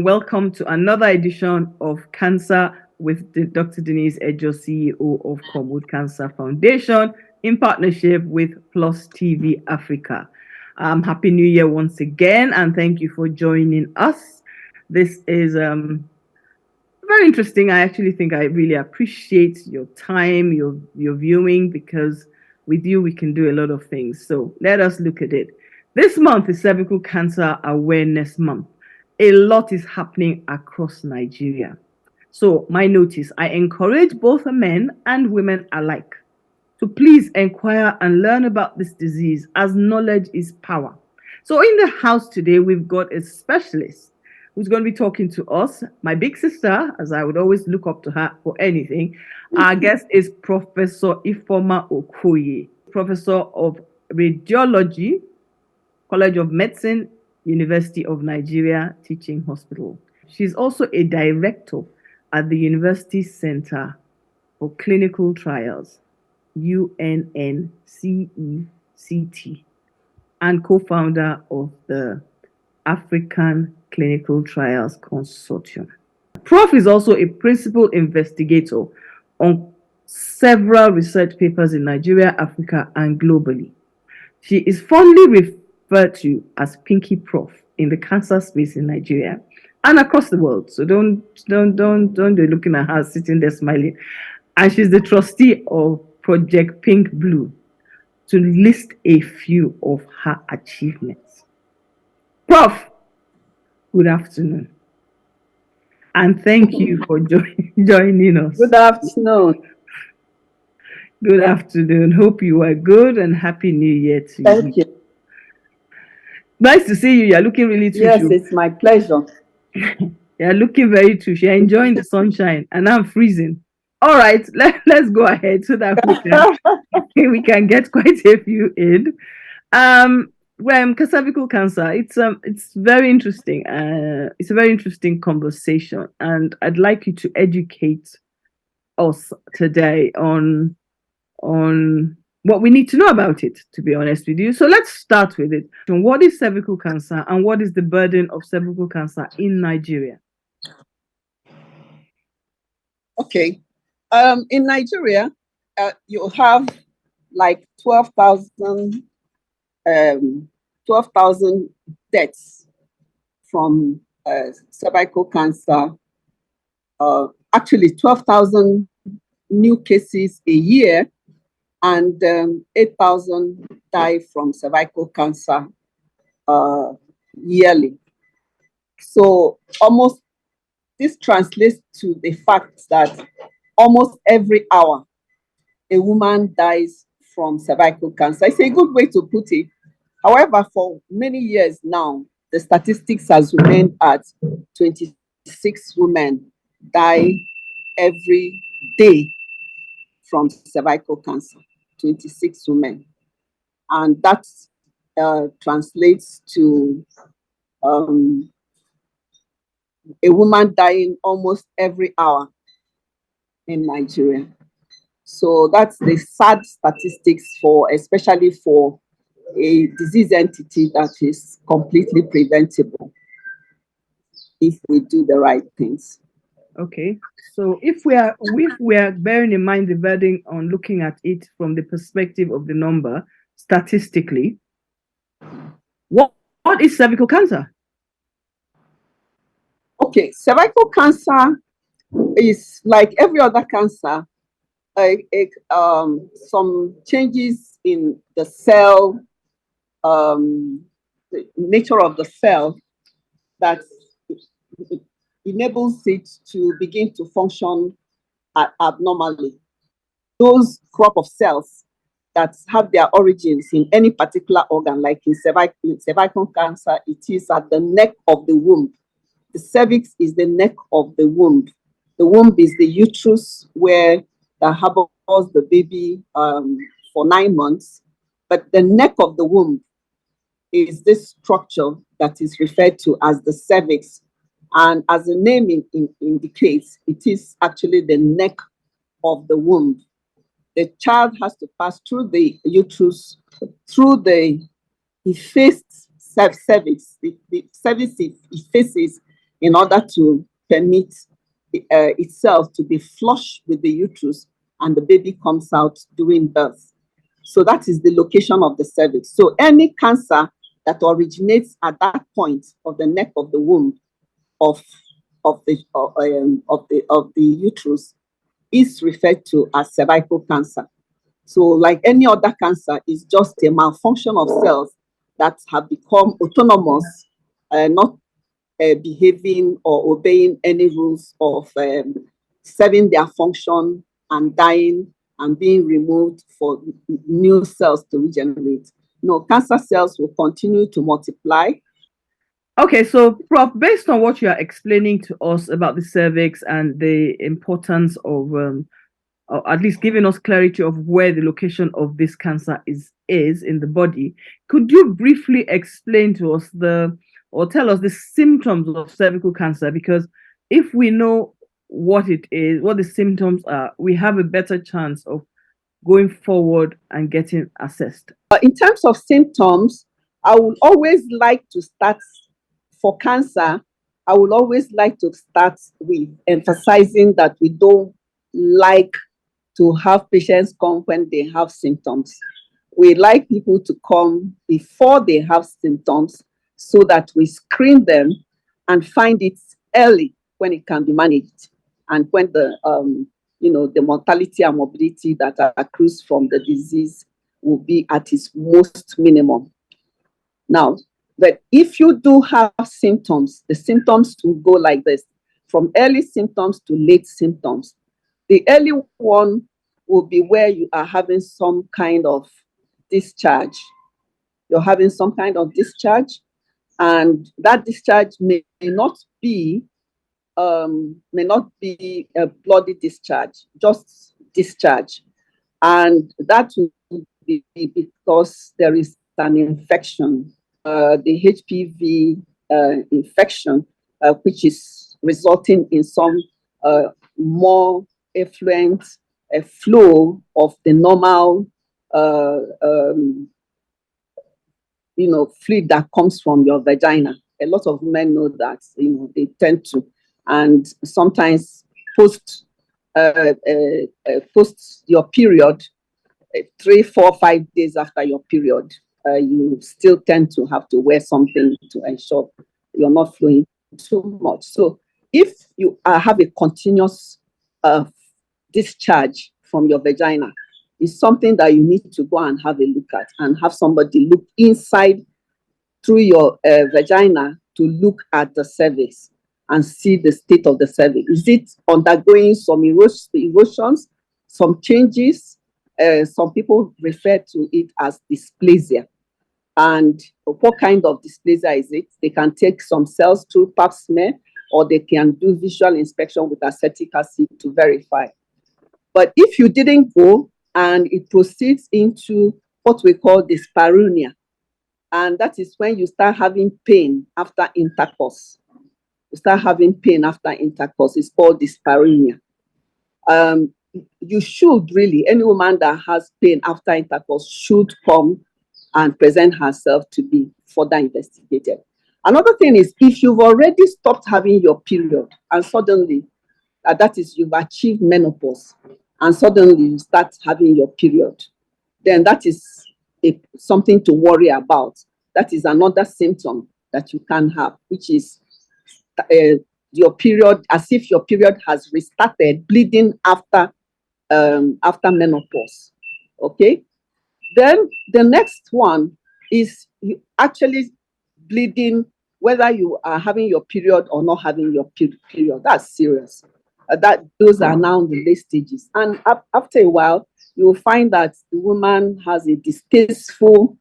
and welcome to another edition of Cancer with Dr. Denise Ejoh, CEO of Comwood Cancer Foundation, in partnership with Plus TV Africa. Happy New Year once again, and thank you for joining us. This is very interesting. I actually think I really appreciate your time, your viewing, because with you we can do a lot of things. So let us look at it. This month is Cervical Cancer Awareness Month. A lot is happening across Nigeria. So my notice, I encourage both men and women alike to please inquire and learn about this disease, as knowledge is power. So in the house today, we've got a specialist who's going to be talking to us. My big sister, as I would always look up to her for anything. Our guest is Professor Ifeoma Okoye, Professor of Radiology, College of Medicine, University of Nigeria Teaching Hospital. She's also a director at the University Center for Clinical Trials, UNNCECT, and co-founder of the African Clinical Trials Consortium. Prof is also a principal investigator on several research papers in Nigeria, Africa, and globally. She is fondly referred to as Pinky Prof in the cancer space in Nigeria and across the world. So don't be looking at her sitting there smiling. And she's the trustee of Project Pink Blue, to list a few of her achievements. Prof, good afternoon. And thank you for joining us. Good afternoon. Good afternoon. Hope you are good, and Happy New Year to you. Thank you. Nice to see you. You're looking really touchy. Yes, it's my pleasure. You're looking very touchy. You're enjoying the sunshine, and I'm freezing. All right, let's go ahead so that we can get quite a few in. Cervical cancer, it's very interesting. It's a very interesting conversation, and I'd like you to educate us today on what we need to know about it, to be honest with you. So let's start with it. What is cervical cancer, and what is the burden of cervical cancer in Nigeria? Okay. In Nigeria, you have like 12,000 deaths from cervical cancer. Actually, 12,000 new cases a year, and 8,000 die from cervical cancer yearly. So almost this translates to the fact that almost every hour a woman dies from cervical cancer. It's a good way to put it. However, for many years now, the statistics has remained at 26 women die every day from cervical cancer. 26 women. And that translates to a woman dying almost every hour in Nigeria. So that's the sad statistics especially for a disease entity that is completely preventable if we do the right things. Okay, so if we are bearing in mind the burden on looking at it from the perspective of the number statistically, what is cervical cancer? Okay, cervical cancer is like every other cancer. Some changes in the cell, the nature of the cell, that enables it to begin to function abnormally. Those crop of cells that have their origins in any particular organ, like in cervical cancer, it is at the neck of the womb. The cervix is the neck of the womb. The womb is the uterus where that harbors the baby for 9 months. But the neck of the womb is this structure that is referred to as the cervix. And as the name indicates, it is actually the neck of the womb. The child has to pass through the uterus, through the effaced cervix. The cervix effaces in order to permit itself to be flush with the uterus, and the baby comes out during birth. So that is the location of the cervix. So any cancer that originates at that point of the neck of the womb of the uterus is referred to as cervical cancer. So like any other cancer, is just a malfunction of cells that have become autonomous, not behaving or obeying any rules of serving their function and dying and being removed for new cells to regenerate. No, cancer cells will continue to multiply. Okay, so Prof, based on what you are explaining to us about the cervix and the importance of, or at least giving us clarity of where the location of this cancer is in the body, could you briefly explain to us or tell us the symptoms of cervical cancer? Because if we know what it is, what the symptoms are, we have a better chance of going forward and getting assessed. In terms of symptoms, I would always like to start for cancer. I would always like to start with emphasizing that we don't like to have patients come when they have symptoms. We like people to come before they have symptoms so that we screen them and find it early when it can be managed, and when the the mortality and morbidity that accrues from the disease will be at its most minimum. Now, but if you do have symptoms, the symptoms will go like this: from early symptoms to late symptoms. The early one will be where you are having some kind of discharge. You're having some kind of discharge, and that discharge may not be a bloody discharge, just discharge. And that will be because there is an infection, the HPV infection, which is resulting in some more effluent flow of the normal fluid that comes from your vagina. A lot of women know that, they tend to. And sometimes post your period, 3, 4, 5 days after your period, you still tend to have to wear something to ensure you're not flowing too much. So if you have a continuous discharge from your vagina, it's something that you need to go and have a look at, and have somebody look inside through your vagina to look at the cervix and see the state of the cervix. Is it undergoing some erosions, some changes? Some people refer to it as dysplasia. And what kind of dysplasia is it? They can take some cells through pap smear, or they can do visual inspection with acetic acid to verify. But if you didn't go and it proceeds into what we call dyspareunia, and that is when you start having pain after intercourse. You start having pain after intercourse. It's called dyspareunia. You should really, any woman that has pain after intercourse should come and present herself to be further investigated. Another thing is, if you've already stopped having your period and suddenly, that is, you've achieved menopause and suddenly you start having your period, then that is something to worry about. That is another symptom that you can have, which is your period, as if your period has restarted bleeding after menopause. Okay. Then the next one is you actually bleeding whether you are having your period or not having your period. That's serious. Those are now the late stages. And after a while, you will find that the woman has a distasteful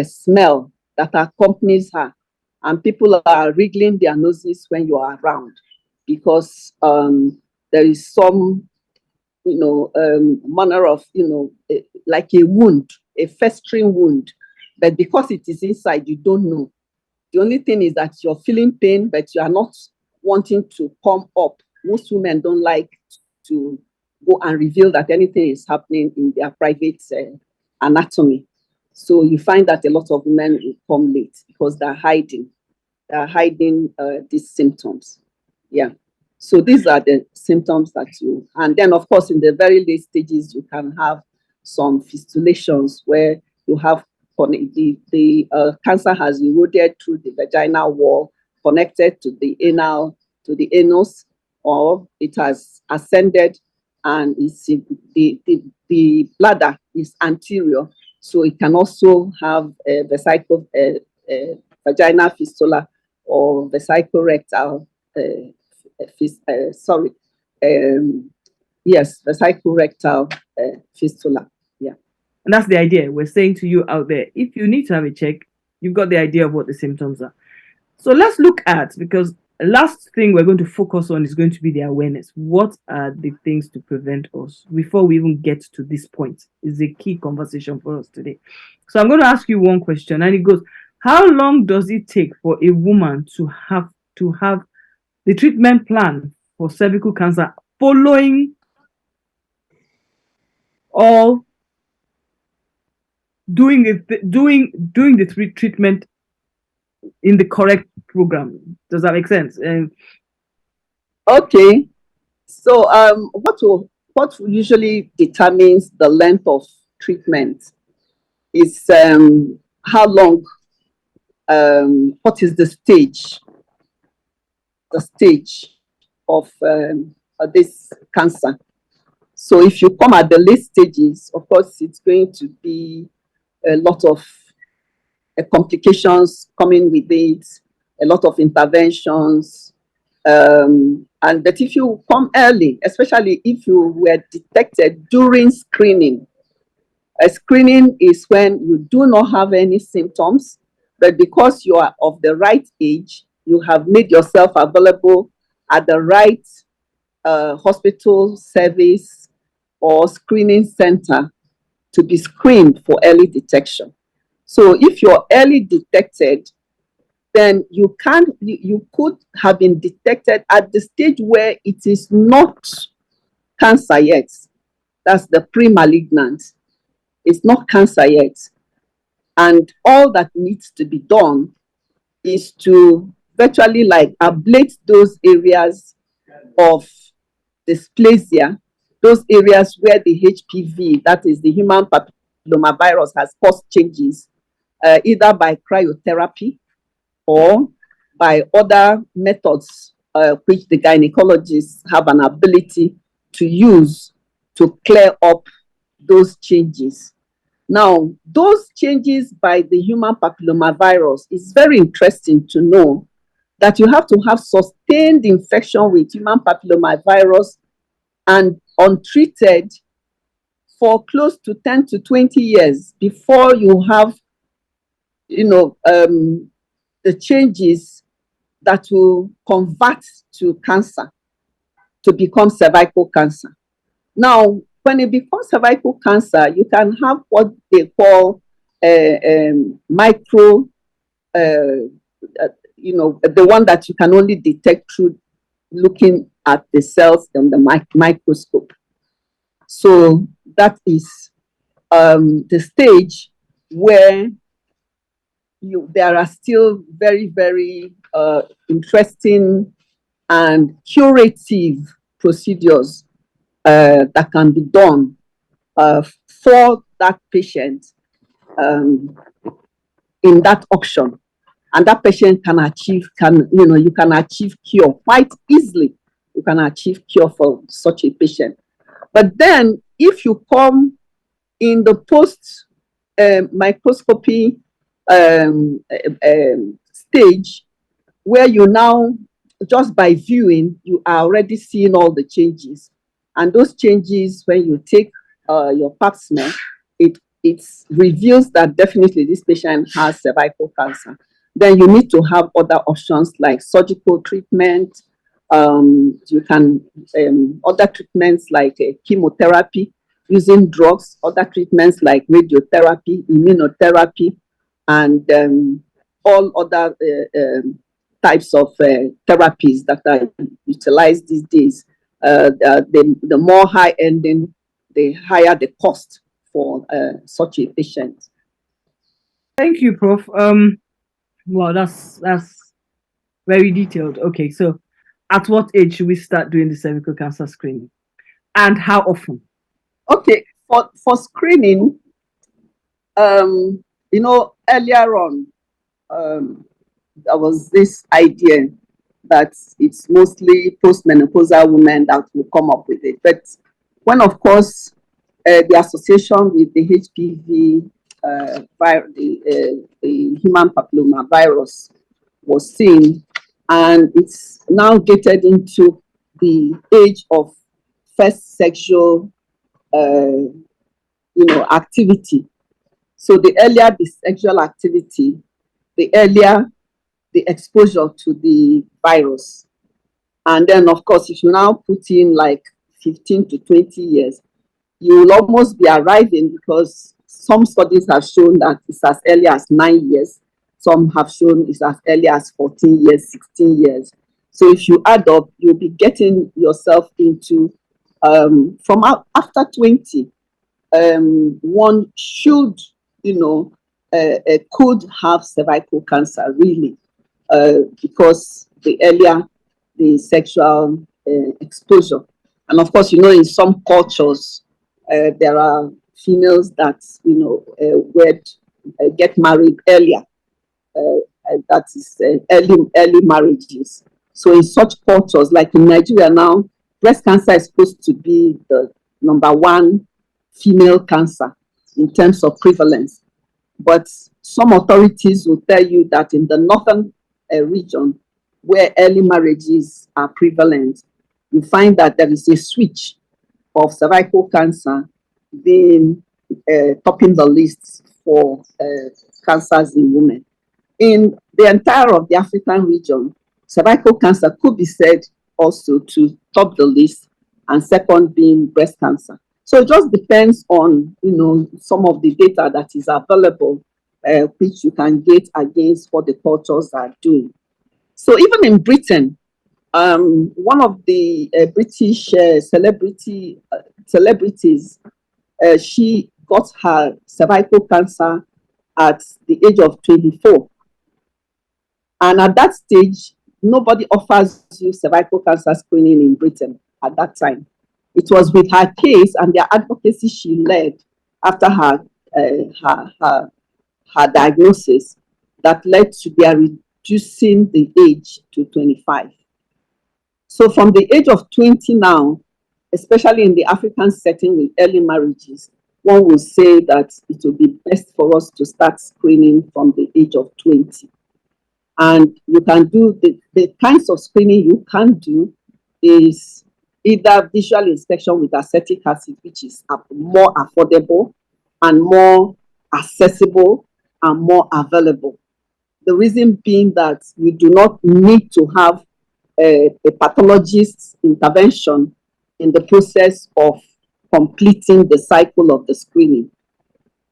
smell that accompanies her. And people are wriggling their noses when you are around, because there is some, manner of, like a wound, a festering wound. But because it is inside, you don't know. The only thing is that you're feeling pain, but you are not wanting to come up. Most women don't like to go and reveal that anything is happening in their private anatomy. So you find that a lot of women will come late because they're hiding. hiding these symptoms. Yeah. So these are the symptoms that you, and then of course in the very late stages you can have some fistulations where you have the cancer has eroded through the vaginal wall, connected to the anus, or it has ascended and the bladder is anterior, so it can also have a vesical vaginal fistula or vesical rectal sorry, yes, vesical rectal fistula. Yeah. And that's the idea. We're saying to you out there, if you need to have a check, you've got the idea of what the symptoms are. So let's look at, because the last thing we're going to focus on is going to be the awareness. What are the things to prevent us before we even get to this point? Is a key conversation for us today. So I'm going to ask you one question, and it goes: how long does it take for a woman to have the treatment plan for cervical cancer following all doing the treatment in the correct program? Does that make sense? Okay. So what usually determines the length of treatment is how long, what is the stage of this cancer. So if you come at the late stages, of course, it's going to be a lot of complications coming with it, a lot of interventions. But if you come early, especially if you were detected during screening, a screening is when you do not have any symptoms, but because you are of the right age, you have made yourself available at the right hospital service or screening center to be screened for early detection. So if you're early detected, then you could have been detected at the stage where it is not cancer yet. That's the pre-malignant. It's not cancer yet. And all that needs to be done is to virtually like ablate those areas of dysplasia, those areas where the HPV, that is the human papillomavirus, has caused changes, either by cryotherapy or by other methods which the gynecologists have an ability to use to clear up those changes. Now, those changes by the human papillomavirus is very interesting to know that you have to have sustained infection with human papillomavirus and untreated for close to 10 to 20 years before you have, the changes that will convert to cancer, to become cervical cancer. Now, when it becomes cervical cancer, you can have what they call micro, the one that you can only detect through looking at the cells on the microscope. So that is the stage where there are still very, very interesting and curative procedures that can be done for that patient in that option. And that patient can achieve, you can achieve cure quite easily. You can achieve cure for such a patient. But then if you come in the post microscopy stage, where you now, just by viewing, you are already seeing all the changes. And those changes, when you take your pap smear, it reveals that definitely this patient has cervical cancer. Then you need to have other options like surgical treatment. You can, other treatments like chemotherapy, using drugs, other treatments like radiotherapy, immunotherapy, and all other types of therapies that are utilized these days. The more high-ending, the higher the cost for such a patient. Thank you, Prof. Well, that's Very detailed. Okay, so at what age should we start doing the cervical cancer screening, and how often? Okay, for screening, earlier on, there was this idea that it's mostly postmenopausal women that will come up with it. But when, of course, the association with the HPV, the human papilloma virus was seen, and it's now gated into the age of first sexual, activity. So the earlier the sexual activity, the earlier the exposure to the virus. And then, of course, if you now put in like 15 to 20 years, you will almost be arriving, because some studies have shown that it's as early as 9 years. Some have shown it's as early as 14 years, 16 years. So if you add up, you'll be getting yourself into, from after 20, one should, could have cervical cancer, really, because the earlier the sexual exposure. And of course, in some cultures, there are females that, would get married earlier. That is early marriages. So in such cultures, like in Nigeria now, breast cancer is supposed to be the number one female cancer in terms of prevalence. But some authorities will tell you that in the northern region, where early marriages are prevalent, you find that there is a switch of cervical cancer being topping the list for cancers in women. In the entire of the African region, cervical cancer could be said also to top the list, and second being breast cancer. So it just depends on, some of the data that is available, which you can get against what the cultures are doing. So even in Britain, one of the British celebrities, she got her cervical cancer at the age of 24. And at that stage, nobody offers you cervical cancer screening in Britain at that time. It was with her case and the advocacy she led after her diagnosis that led to their reducing the age to 25. So from the age of 20 now, especially in the African setting with early marriages, one will say that it will be best for us to start screening from the age of 20. And you can do the kinds of screening you can do is either visual inspection with acetic acid, which is more affordable and more accessible and more available. The reason being that you do not need to have a pathologist's intervention in the process of completing the cycle of the screening.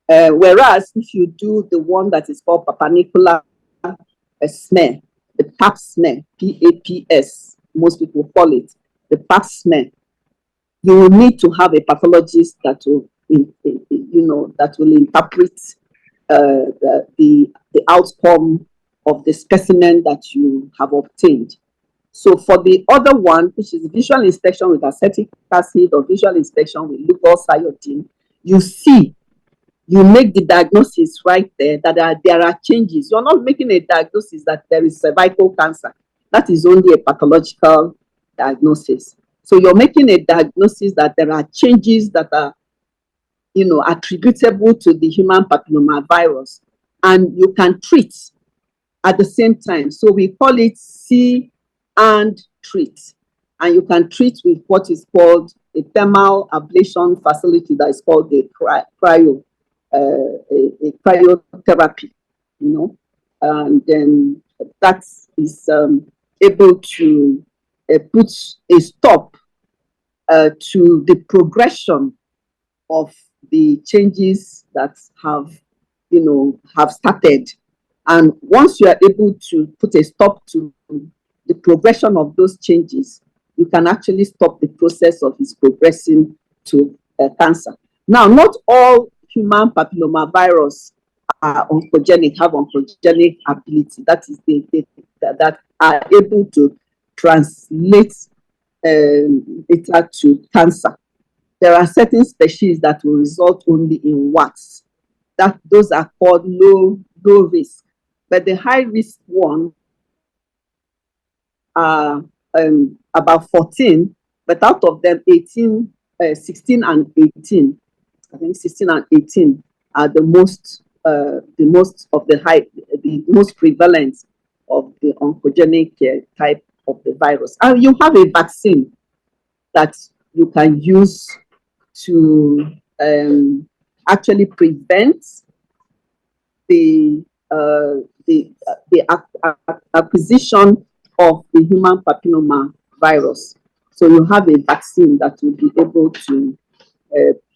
Whereas if you do the one that is called papanicular smear, the pap smear, PAPS, most people call it, the pap smear, you will need to have a pathologist that will, that will interpret the outcome of the specimen that you have obtained. So for the other one, which is visual inspection with acetic acid or visual inspection with leucos iodine, you make the diagnosis right there that there are changes. You're not making a diagnosis that there is cervical cancer. That is only a pathological diagnosis. So you're making a diagnosis that there are changes that are, attributable to the human papilloma virus, and you can treat at the same time. So we call it see and treat. And you can treat with what is called a thermal ablation facility that is called the cryotherapy, and then that is able to put a stop to the progression of the changes that have started. And once you are able to put a stop to the progression of those changes, you can actually stop the process of its progressing to cancer. Now, not all human papillomavirus are oncogenic, have oncogenic ability. That is that are able to translate it to cancer. There are certain species that will result only in warts. Those are called low risk. But the high risk one are about 14, but out of them 16 and 18, I think 16 and 18 are the most prevalent of the oncogenic type of the virus. And you have a vaccine that you can use to actually prevent the acquisition of the human papilloma virus. So you have a vaccine that will be able to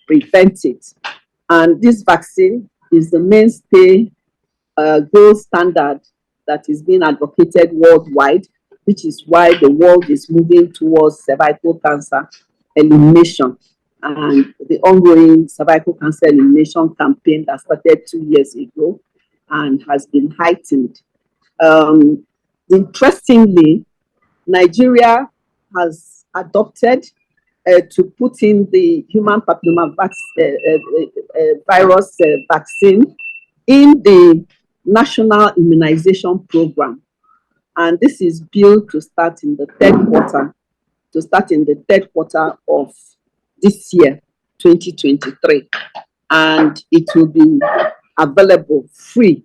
prevent it. And this vaccine is the mainstay gold standard that is being advocated worldwide, which is why the world is moving towards cervical cancer elimination. And the ongoing cervical cancer elimination campaign that started 2 years ago and has been heightened. Interestingly, Nigeria has adopted to put in the human papilloma virus vaccine in the national immunization program. And this is built to start in the third quarter of this year, 2023. And it will be available free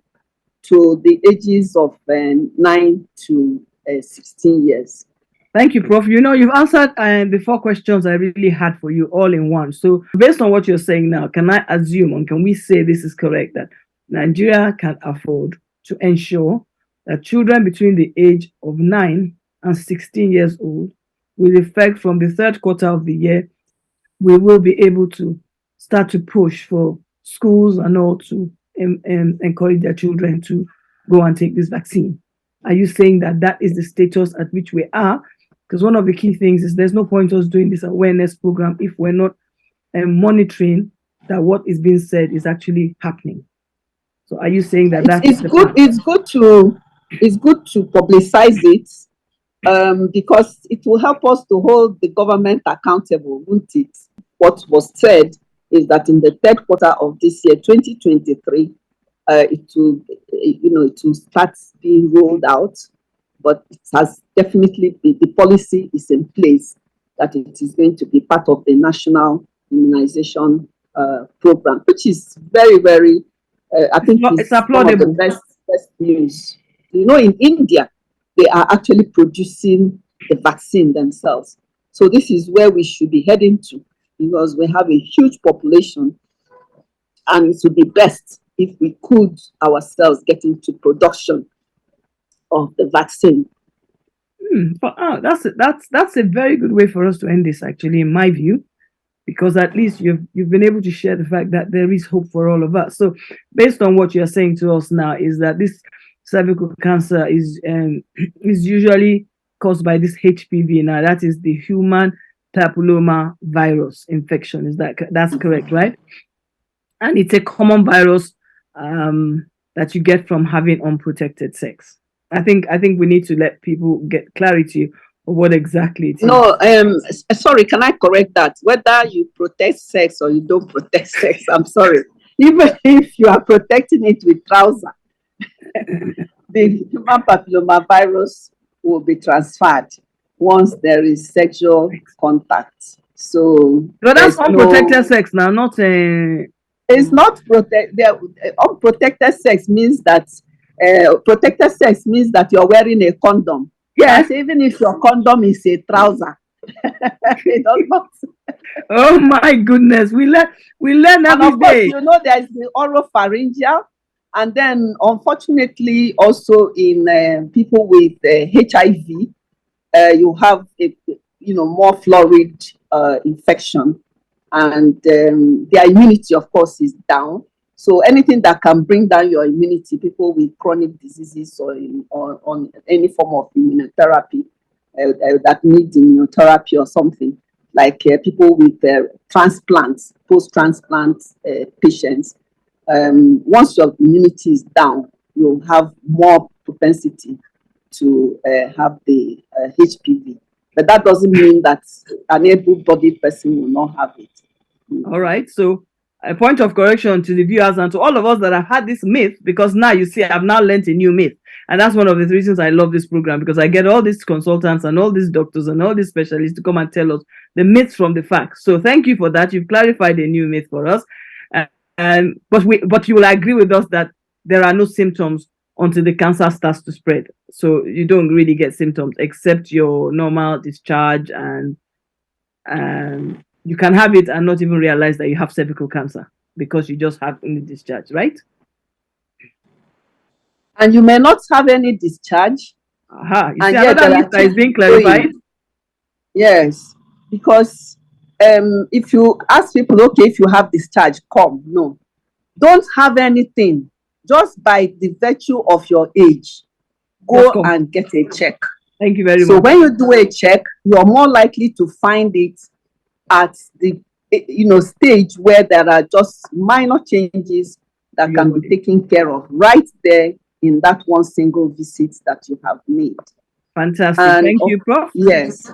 to the ages of 9 to 16 years. Thank you, Prof. You know, you've answered the 4 questions I really had for you all in one. So based on what you're saying now, can I assume, and can we say this is correct, that Nigeria can afford to ensure that children between the age of 9 and 16 years old, with effect from the third quarter of the year, we will be able to start to push for schools and all to encourage their children to go and take this vaccine? Are you saying that that is the status at which we are? Because one of the key things is there's no point us doing this awareness program if we're not monitoring that what is being said is actually happening. So are you saying that it's good? It's good to publicize it because it will help us to hold the government accountable, won't it? What was said is that in the third quarter of this year, 2023, it will start being rolled out. But it has definitely the policy is in place that it is going to be part of the national immunization program, which is very, very, I think it's one of the best news. You know, in India, they are actually producing the vaccine themselves. So this is where we should be heading to, because we have a huge population, and it would be best if we could ourselves get into production of the vaccine. That's a very good way for us to end this, actually, in my view, because at least you've been able to share the fact that there is hope for all of us. So based on what you're saying to us now is that this cervical cancer is usually caused by this HPV. Now that is the human papilloma virus infection. That's correct, right? And it's a common virus that you get from having unprotected sex. I think we need to let people get clarity of what exactly it is. No, sorry, can I correct that? Whether you protect sex or you don't protect sex, I'm sorry. Even if you are protecting it with trouser, the human papilloma virus will be transferred once there is sexual contact. So that's unprotected sex now, not it's not unprotected sex means that protected sex means that you're wearing a condom. Yes, even if your condom is a trouser. It does not. Oh my goodness, we learn every of course, day. you know, there's the oropharyngeal, and then unfortunately also in people with HIV, you have a more florid infection, and their immunity, of course, is down. So anything that can bring down your immunity, people with chronic diseases or on any form of immunotherapy that need immunotherapy or something, like people with transplants, post-transplant patients, once your immunity is down, you'll have more propensity to have the HPV. But that doesn't mean that an able-bodied person will not have it. All right. So a point of correction to the viewers and to all of us that have had this myth, because now you see I've now learned a new myth. And that's one of the reasons I love this program, because I get all these consultants and all these doctors and all these specialists to come and tell us the myths from the facts. So thank you for that. You've clarified a new myth for us. But you will agree with us that there are no symptoms until the cancer starts to spread. So you don't really get symptoms except your normal discharge, and you can have it and not even realize that you have cervical cancer because you just have only discharge, right? And you may not have any discharge. Aha, you and see yet another there myth are that is being clarified. Yes, because if you ask people, okay, if you have discharge, come. No, don't have anything. Just by the virtue of your age, go and get a check. Thank you very much. So when you do a check, you're more likely to find it at the stage where there are just minor changes that can be taken care of right there in that one single visit that you have made. Fantastic. Thank you, Prof. Yes.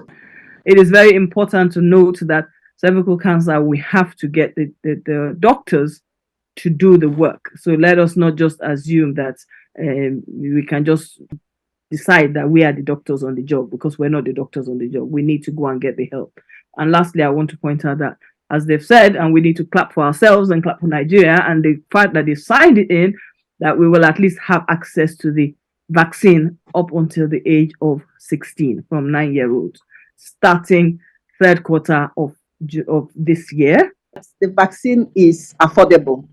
It is very important to note that cervical cancer, we have to get the doctors to do the work. So let us not just assume that we can just decide that we are the doctors on the job, because we're not the doctors on the job. We need to go and get the help. And lastly, I want to point out that, as they've said, and we need to clap for ourselves and clap for Nigeria, and the fact that they signed it in, that we will at least have access to the vaccine up until the age of 16 from 9-year-olds, starting third quarter of this year. The vaccine is affordable.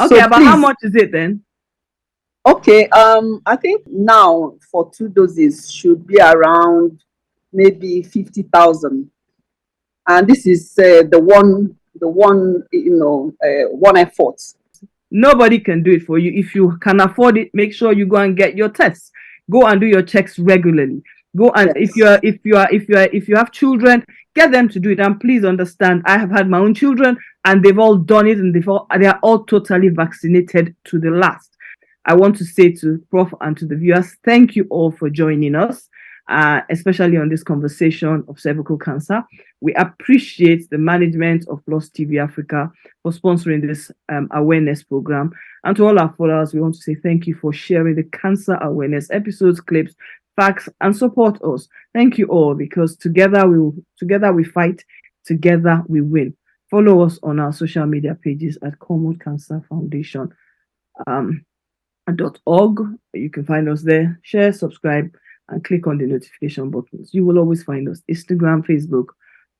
Okay, so but how much is it then? Okay, I think now for 2 doses should be around maybe 50,000, and this is the one effort. Nobody can do it for you. If you can afford it, make sure you go and get your tests. Go and do your checks regularly. Go and if you have children, get them to do it. And please understand, I have had my own children, and they've all done it, and they are all totally vaccinated to the last. I want to say to Prof and to the viewers, thank you all for joining us, especially on this conversation of cervical cancer. We appreciate the management of Plus TV Africa for sponsoring this awareness program. And to all our followers, we want to say thank you for sharing the cancer awareness episodes, clips, facts, and support us. Thank you all, because together we fight, together we win. Follow us on our social media pages at Cornwall Cancer Foundation. .org. You can find us there. Share, subscribe, and click on the notification buttons. You will always find us. Instagram, Facebook,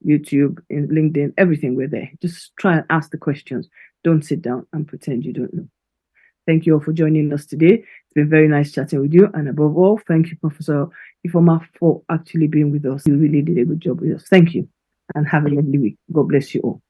YouTube, and LinkedIn, everything, we're there. Just try and ask the questions. Don't sit down and pretend you don't know. Thank you all for joining us today. It's been very nice chatting with you. And above all, thank you, Professor Ifoma, for actually being with us. You really did a good job with us. Thank you. And have a lovely week. God bless you all.